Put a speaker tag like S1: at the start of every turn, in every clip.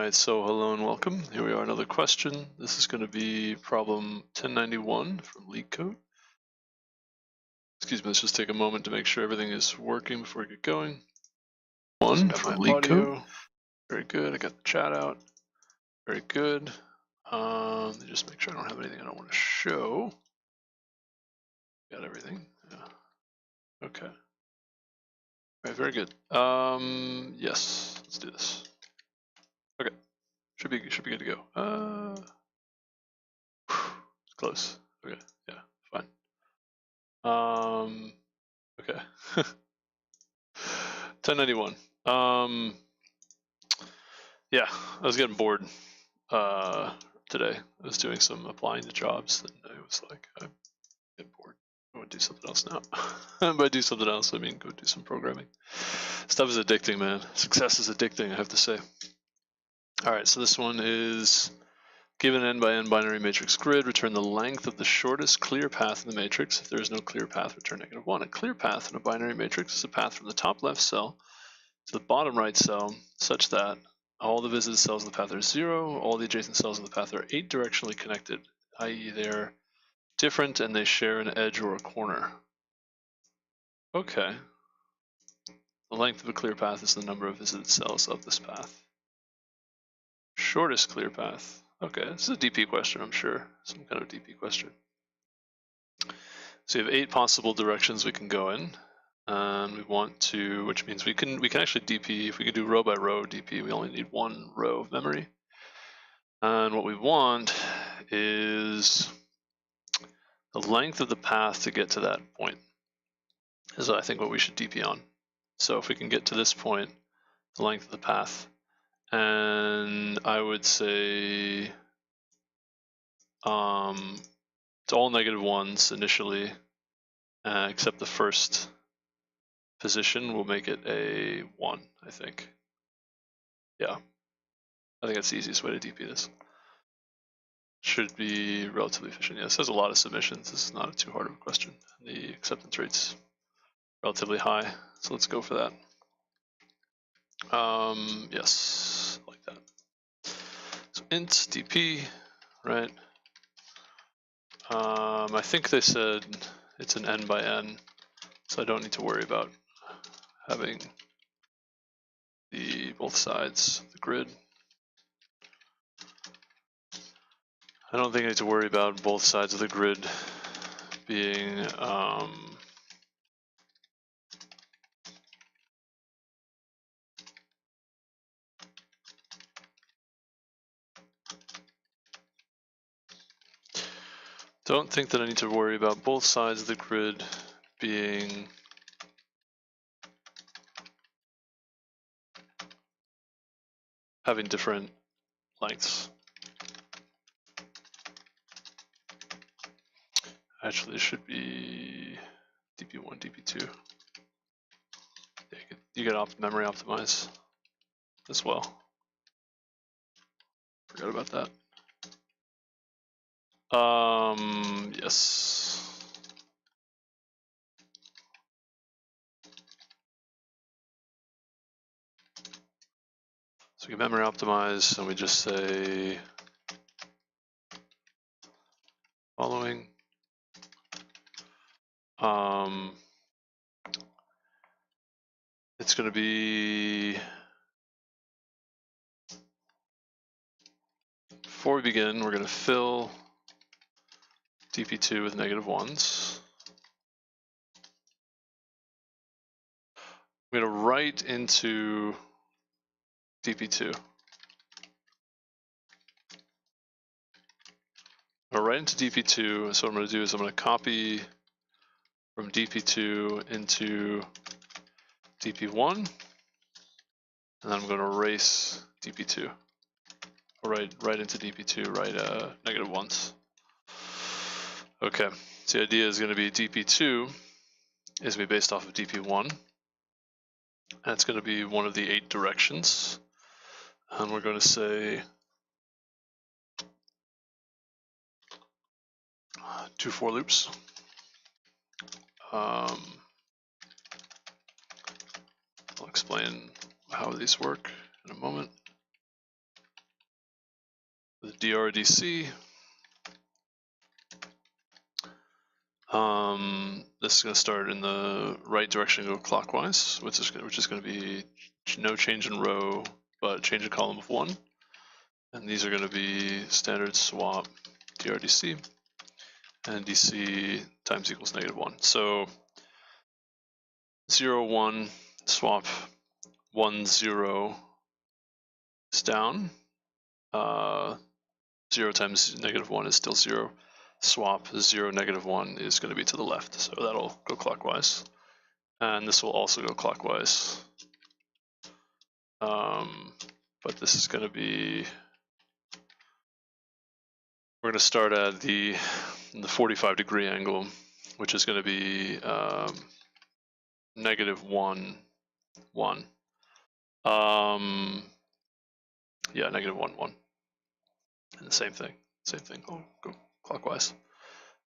S1: Alright, so hello and welcome. Here we are, another question. This is going to be problem 1091 from LeetCode. Excuse me, let's just take a moment to make sure everything is working before we get going. One from LeetCode. Very good, I got the chat out. Very good. Let me just make sure I don't have anything I don't want to show. Got everything, yeah. Okay. Alright, very good. Yes, let's do this. Okay. Should be good to go. Close. Okay, yeah, fine. Okay. 1091. Yeah, I was getting bored today. I was doing some applying to jobs, and I was like, I'm getting bored. I want to do something else now. And by do something else, I mean go do some programming. Stuff is addicting, man. Success is addicting, I have to say. All right, so this one is given n by n binary matrix grid, return the length of the shortest clear path in the matrix. If there is no clear path, return -1. A clear path in a binary matrix is a path from the top left cell to the bottom right cell, such that all the visited cells in the path are 0, all the adjacent cells in the path are 8 directionally connected, i.e. they're different and they share an edge or a corner. Okay. The length of a clear path is the number of visited cells of this path. Shortest clear path. Okay, this is a DP question, I'm sure. Some kind of DP question. So we have 8 possible directions we can go in. And we want to, which means we can actually DP, if we could do row by row DP, we only need 1 row of memory. And what we want is the length of the path to get to that point is I think what we should DP on. So if we can get to this point, the length of the path, and I would say it's all -1s initially, except the first position will make it a 1, I think. Yeah, I think that's the easiest way to DP this. Should be relatively efficient. Yes, there's a lot of submissions. This is not too hard of a question. The acceptance rate's relatively high, so let's go for that. Yes, like that. So int DP, right? I think they said it's an n by n, so I don't need to worry about having both sides of the grid. I don't think I need to worry about both sides of the grid being don't think that I need to worry about both sides of the grid being having different lengths. Actually, it should be DP1, DP2. You get memory optimize as well. Forgot about that. Yes. So we can memory optimize, and we just say following. It's going to be, before we begin, we're going to fill DP2 with -1s. I'm going to write into DP2. I'm going to write into DP2, so what I'm going to do is I'm going to copy from DP2 into DP1, and then I'm going to erase DP2. Or write into DP2, write -1s. Okay, so the idea is going to be DP2 is going to be based off of DP1. And it's going to be one of the 8 directions. And we're going to say 2 for loops. I'll explain how these work in a moment. drdc. This is going to start in the right direction and go clockwise, which is going to be no change in row, but change in column of 1. And these are going to be standard swap drdc and dc times equals -1. So 0, 1, swap 1, 0 is down. 0 times -1 is still 0. Swap 0, -1 is going to be to the left, so that'll go clockwise. And this will also go clockwise. But this is going to be, we're going to start at the 45-degree angle, which is going to be -1, 1. Yeah, -1, 1. And the same thing. I'll go clockwise.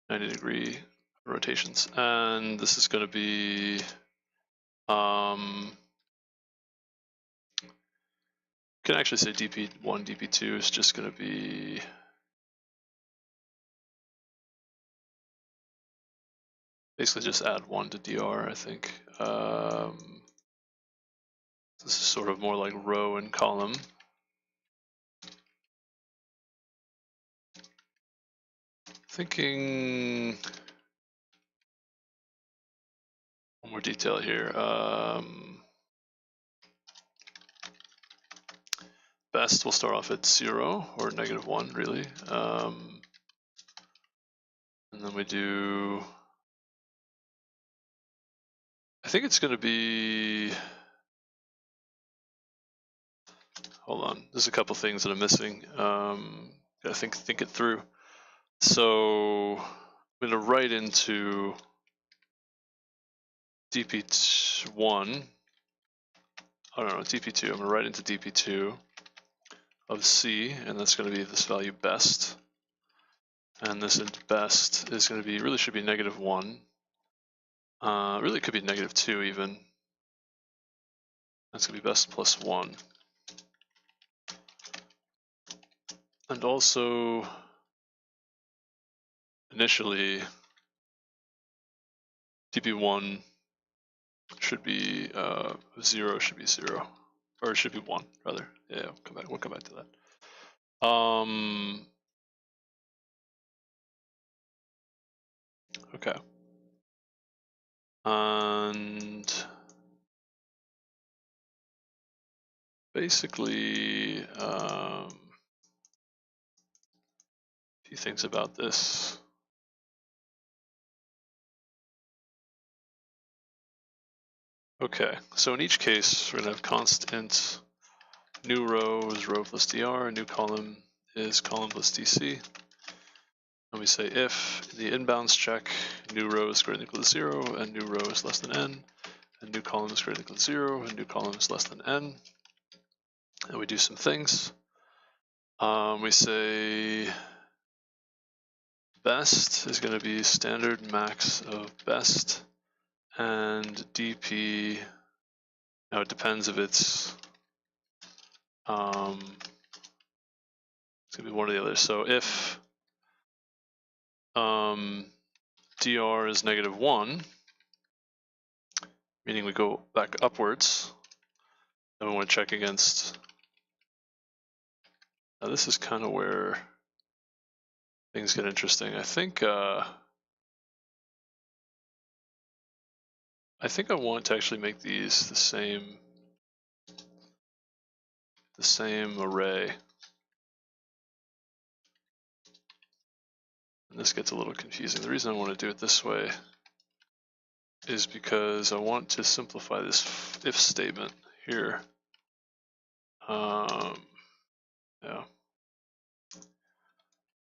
S1: 90-degree rotations. And this is going to be can actually say dp1, dp2 is just going to be basically just add 1 to dr, I think. This is sort of more like row and column. Thinking one more detail here. Best will start off at 0 or -1, really. And then we do, I think it's going to be, hold on, there's a couple things that I'm missing. Gotta think it through. So I'm going to write into dp1, I don't know, dp2, I'm going to write into dp2 of c, and that's going to be this value best. And this best is going to be, really should be -1. Really could be -2 even. That's going to be best plus 1. And also, initially, dp1 should be 0, should be 0. Or it should be 1, rather. Yeah, we'll come back to that. Okay. And basically, a few things about this. Okay, so in each case, we're going to have const int new row is row plus dr, new column is column plus dc. And we say if in the inbounds check, new row is greater than or equal to 0, and new row is less than n, and new column is greater than or equal to 0, and new column is less than n. And we do some things. We say best is going to be standard max of best, and dp, now it depends if it's going to be one or the other. So if dr is -1, meaning we go back upwards, then we want to check against, now this is kind of where things get interesting. I think I want to actually make these the same array. And this gets a little confusing. The reason I want to do it this way is because I want to simplify this if statement here. Yeah,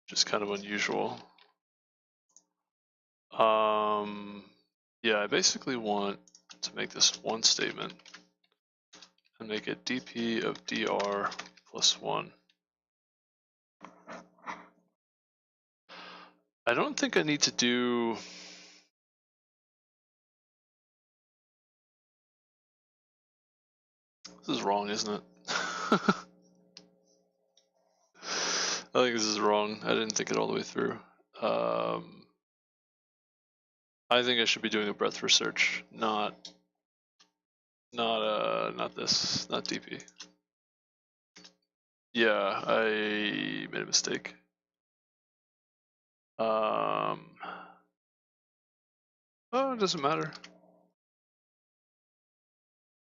S1: just kind of unusual. Yeah, I basically want to make this one statement and make it dp of dr plus 1. I don't think I need to do this is wrong, isn't it? I think this is wrong. I didn't think it all the way through. I think I should be doing a breadth first search, not this, not DP. Yeah, I made a mistake. Oh, it doesn't matter.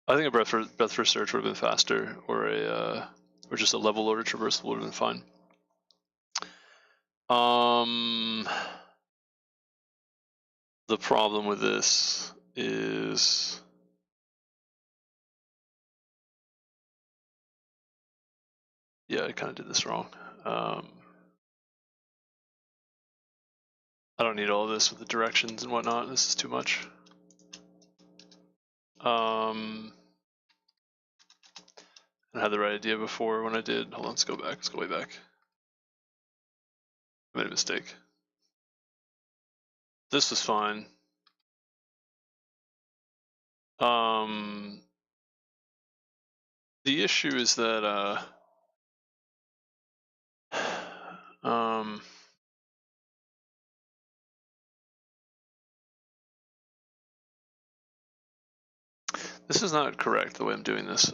S1: I think a breadth first search would have been faster, or just a level order traversal would have been fine. The problem with this is yeah, I kind of did this wrong. I don't need all of this with the directions and whatnot. This is too much. I had the right idea before when I did. Hold on, let's go back. Let's go way back. I made a mistake. This was fine. The issue is that this is not correct the way I'm doing this.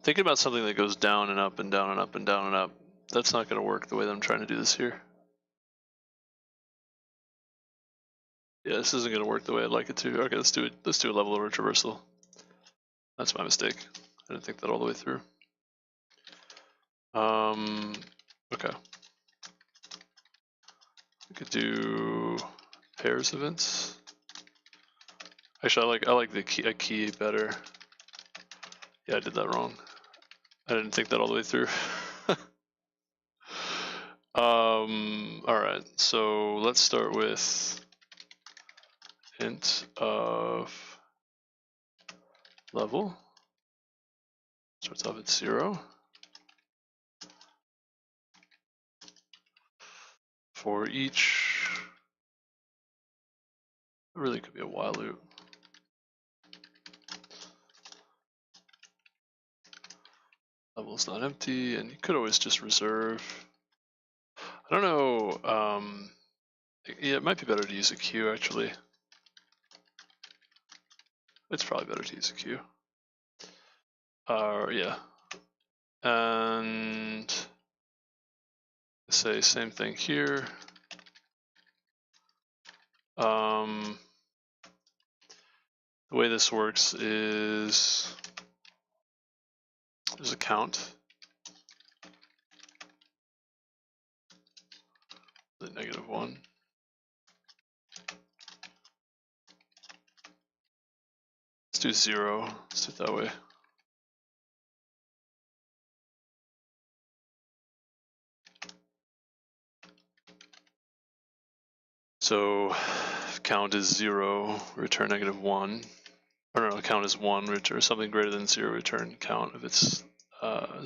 S1: Thinking about something that goes down and up and down and up and down and up. That's not going to work the way that I'm trying to do this here. Yeah, this isn't going to work the way I'd like it to. Okay, let's do it. Let's do a level order traversal. That's my mistake. I didn't think that all the way through. Okay. We could do pairs events. Actually, I like the key better. Yeah, I did that wrong. I didn't think that all the way through. All right. So let's start with int of level. Starts off at 0. For each, it really could be a while loop. Level is not empty, and you could always just reserve. I don't know. Yeah, it might be better to use a queue actually. It's probably better to use a queue. Yeah. And say same thing here. The way this works is there's a count. The -1. Let's do 0. Let's do it that way. So count is 0, return -1. Or no, count is 1, return something greater than 0, return count. If it's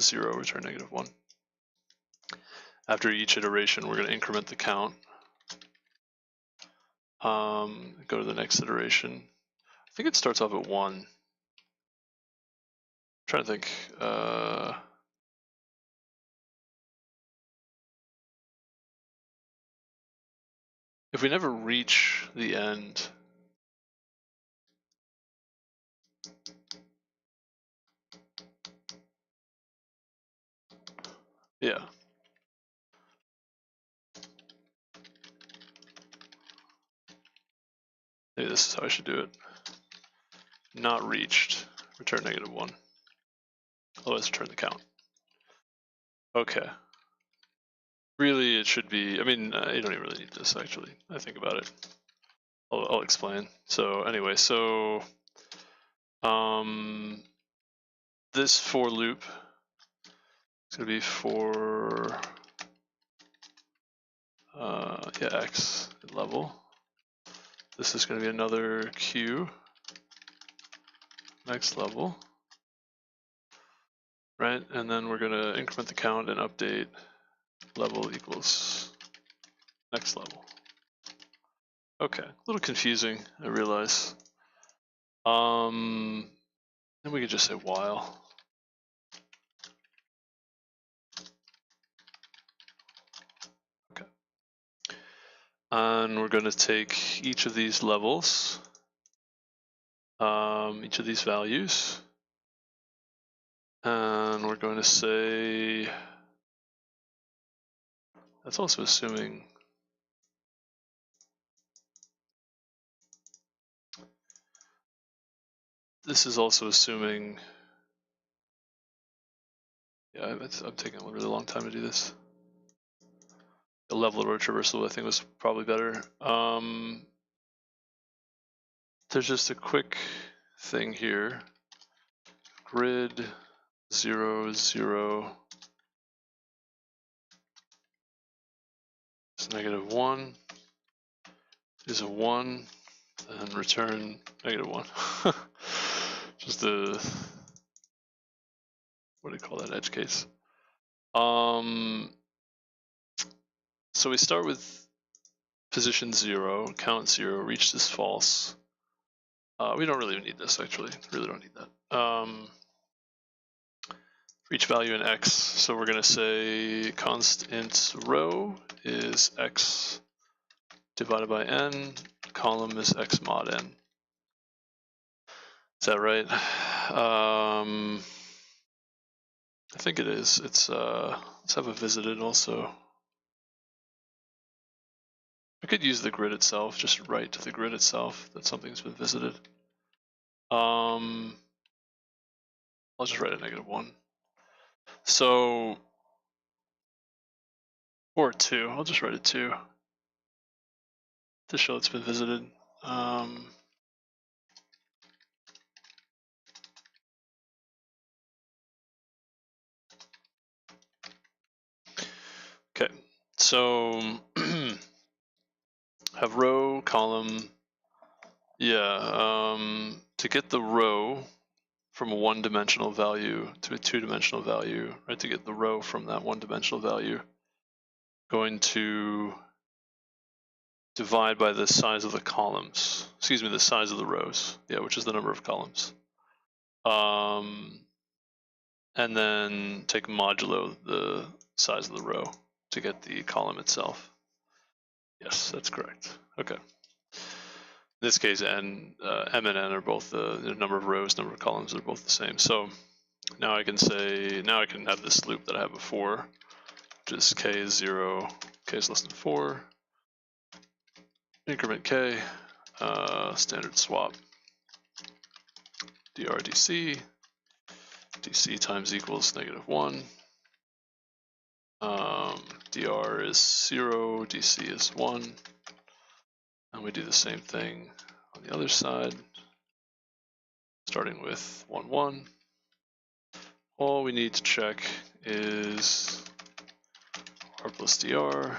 S1: 0, return -1. After each iteration, we're going to increment the count. Go to the next iteration. I think it starts off at 1. I'm trying to think. If we never reach the end, yeah. Maybe this is how I should do it. Not reached, return -1. Otherwise, return the count. Okay. Really, it should be, I mean, you don't even really need this, actually. I think about it. I'll explain. So anyway, so this for loop is going to be for x level. This is going to be another q, next level, right? And then we're going to increment the count and update level equals next level. Okay, a little confusing, I realize. then we could just say while. Okay. And we're going to take each of these levels, each of these values, and we're going to say, that's also assuming this is also assuming, yeah, I'm taking a really long time to do this. The level of row traversal I think was probably better. There's just a quick thing here. Grid 0, 0 is -1 is a 1, and return -1. Just the, what do you call that, edge case? So we start with position 0, count 0, reach this false. We don't really need this actually, really don't need that. For each value in x, so we're going to say const int row is x divided by n, column is x mod n. Is that right? I think it is. It's let's have a visited also. I could use the grid itself, just write to the grid itself that something's been visited. I'll just write a -1. So, or 2, I'll just write a 2 to show it's been visited. Okay, so have row, column, yeah, to get the row from a one-dimensional value to a two-dimensional value, right, to get the row from that one-dimensional value, going to divide by the size of the columns, excuse me, the size of the rows, yeah, which is the number of columns. And then take modulo the size of the row to get the column itself. Yes, that's correct. Okay. In this case, m and n are both the number of rows, number of columns are both the same. So now I can say, now I can have this loop that I had before, which is k is 0, k is less than 4, increment k, standard swap, dr dc, dc times equals -1, dr is 0, dc is 1, and we do the same thing on the other side, starting with 1, 1. All we need to check is r plus dr,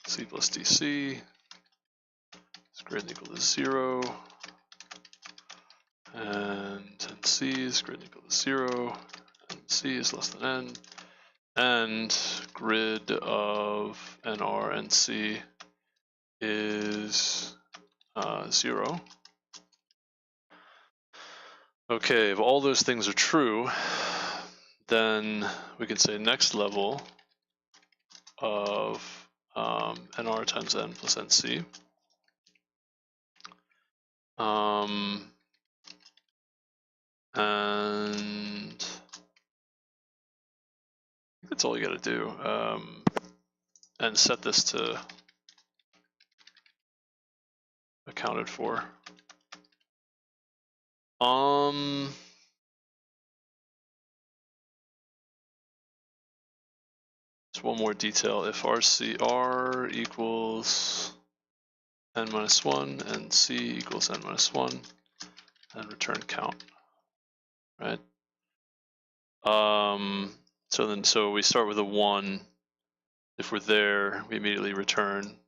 S1: c plus dc is greater than or equal to 0, and c is greater than or equal to 0, and c is less than n, and grid of nr and c is 0. Okay, if all those things are true, then we can say next level of nr times n plus nc. And that's all you got to do. And set this to accounted for. Just one more detail. If r equals n minus 1 and c equals n minus 1, and return count, right? So we start with a 1. If we're there, we immediately return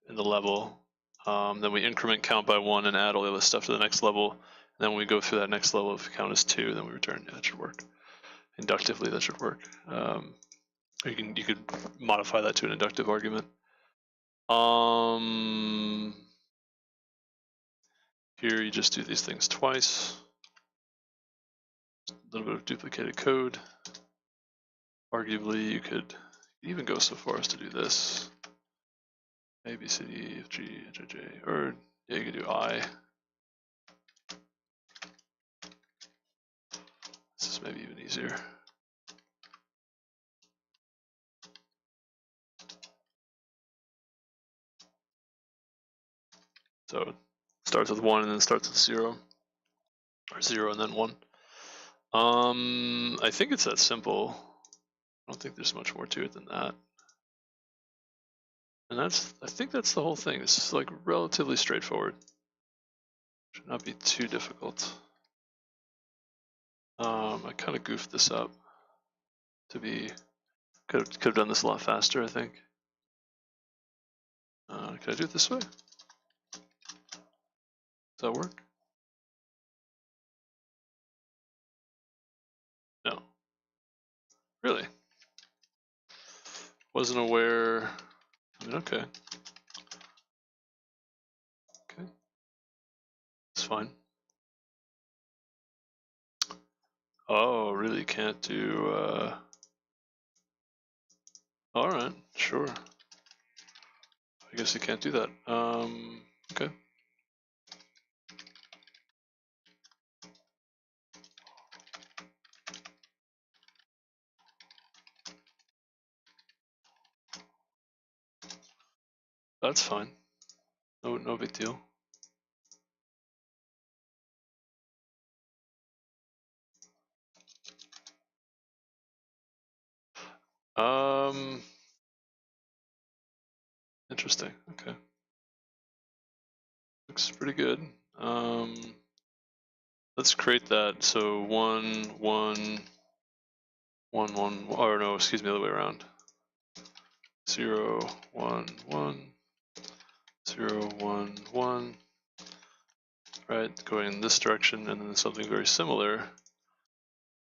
S1: in the level. Then we increment count by 1 and add all the other stuff to the next level. And then when we go through that next level, if count is 2, then we return. Yeah, that should work. Inductively, that should work. You could modify that to an inductive argument. Here you just do these things twice. little bit of duplicated code. Arguably, you could even go so far as to do this. A, B, C, D, E, F, G, H, I, J, or yeah, you could do I. This is maybe even easier. So it starts with 1 and then starts with 0, or 0 and then 1. I think it's that simple. I don't think there's much more to it than that. And I think that's the whole thing. It's like relatively straightforward. Should not be too difficult. I kind of goofed this up to be, could have done this a lot faster, I think. Can I do it this way? Does that work? No. Really? Wasn't aware. I mean, okay. Okay. It's fine. Oh, really can't do, alright, sure. I guess you can't do that. Okay. That's fine. No big deal. Interesting. Okay. Looks pretty good. Let's create that. So 1, 1, 1, 1, or no, excuse me, the other way around. 0, 1, 1, 0, 1, 1. Right, going in this direction, and then something very similar.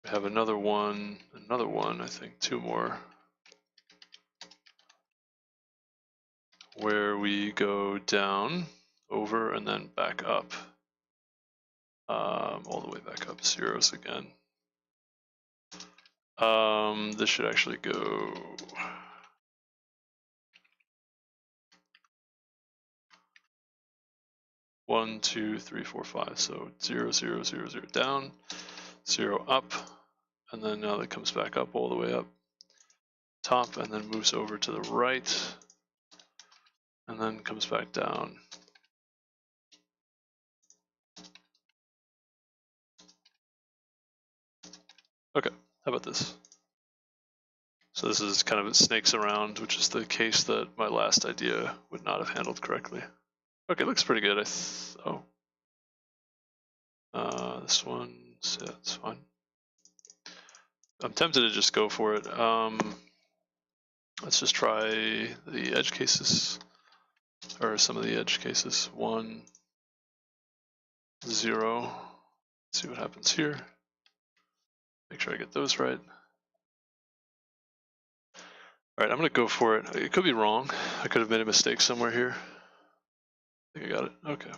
S1: We have another 1, I think 2 more. Where we go down, over, and then back up. All the way back up, zeros again. This should actually go 1, 2, 3, 4, 5. So 0, 0, 0, 0 down, 0 up, and then now that comes back up all the way up top, and then moves over to the right, and then comes back down. Okay, how about this? So this is kind of it snakes around, which is the case that my last idea would not have handled correctly. Okay, looks pretty good. This one, yeah, it's fine. I'm tempted to just go for it. Let's just try the edge cases, or some of the edge cases. 1, 0. Let's see what happens here. Make sure I get those right. All right, I'm gonna go for it. It could be wrong. I could have made a mistake somewhere here. I think I got it. Okay.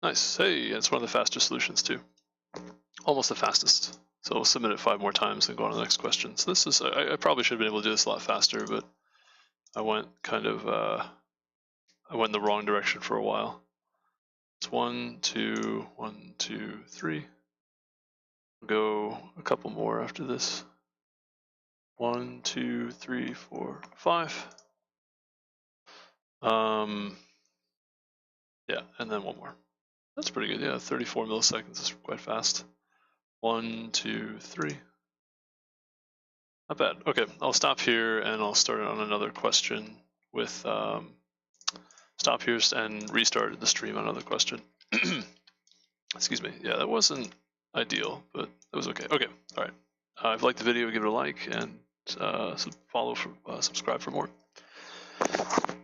S1: Nice. Hey, it's one of the faster solutions too. Almost the fastest. So we'll submit it 5 more times and go on to the next question. So this is, I probably should have been able to do this a lot faster, but I went kind of, I went in the wrong direction for a while. It's 1, 2, 1, 2, 3. We'll go a couple more after this. 1, 2, 3, 4, 5. Yeah, and then one more. That's pretty good. Yeah, 34 milliseconds is quite fast. 1, 2, 3. Not bad. Okay, I'll stop here and I'll start on another question with stop here and restart the stream on another question. Excuse me. Yeah, that wasn't ideal, but it was okay. Okay, all right. If you liked the video, give it a like and subscribe for more.